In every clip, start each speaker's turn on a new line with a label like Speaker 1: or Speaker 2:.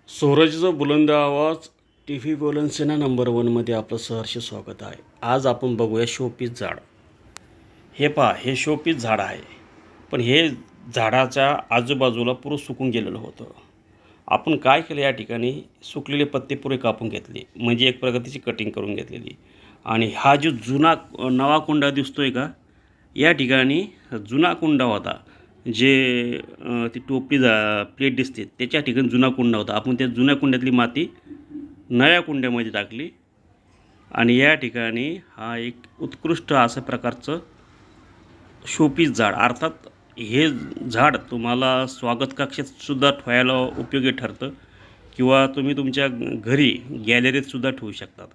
Speaker 1: सूरजचा बुलंद आवाज T V बोलन्सेना number 1मध्ये आपलं सहर्ष स्वागत आहे. आज आपण बघूया शोपीस झाड. हे पहा, हे शोपीस झाड आहे, पण हे झाडाच्या आजूबाजूला पुरं सुकून गेलेलं होतं. आपण काय केलं, या ठिकाणी सुकलेले पत्ते पुरे कापून घेतले, म्हणजे एक प्रकारची कटिंग करून घेतलेली. आणि हा जो जुना नवा कुंडा दिसतोय का, या ठिकाणी जुना कुंडा होता. जे ती टोपली प्लेट दिसते त्याच्या ठिकाणी जुना कुंडा होता. आपण त्या जुन्या कुंड्यातली माती नव्या कुंड्यामध्ये टाकली आणि या ठिकाणी हा एक उत्कृष्ट असं प्रकारचं शोपीस झाड, अर्थात हे झाड तुम्हाला स्वागत कक्षात सुद्धा ठेवायला उपयोगी ठरतं किंवा तुम्ही तुमच्या घरी गॅलरीत सुद्धा ठेवू शकतात.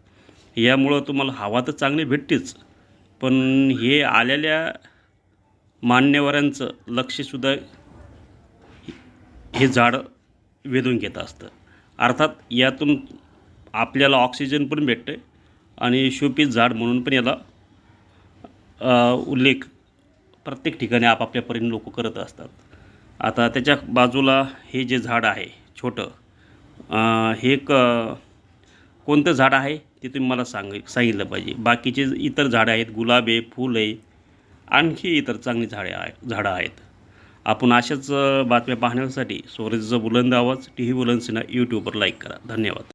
Speaker 1: यामुळं तुम्हाला हवा तर चांगली भेटतेच, पण हे आलेल्या मान्यवरांचं लक्षसुद्धा हे झाड वेधून घेत असतं. अर्थात यातून आपल्याला ऑक्सिजन पण भेटतं आणि शोपीस झाड म्हणून पण याला उल्लेख प्रत्येक ठिकाणी आपापल्या परीने लोक करत असतात. आता त्याच्या बाजूला हे जे झाड आहे छोटं, हे कोणतं झाड आहे ते तुम्ही मला सांगितलं पाहिजे. बाकीचे इतर झाडं आहेत, गुलाब आहे, फूल आहे, आणखी इतर चांगली झाडं आहेत. आपण अशाच बातम्या पाहण्यासाठी सूरजचा बुलंद आवाज टी व्ही बुलंदसेना यूट्यूबवर लाईक करा. धन्यवाद.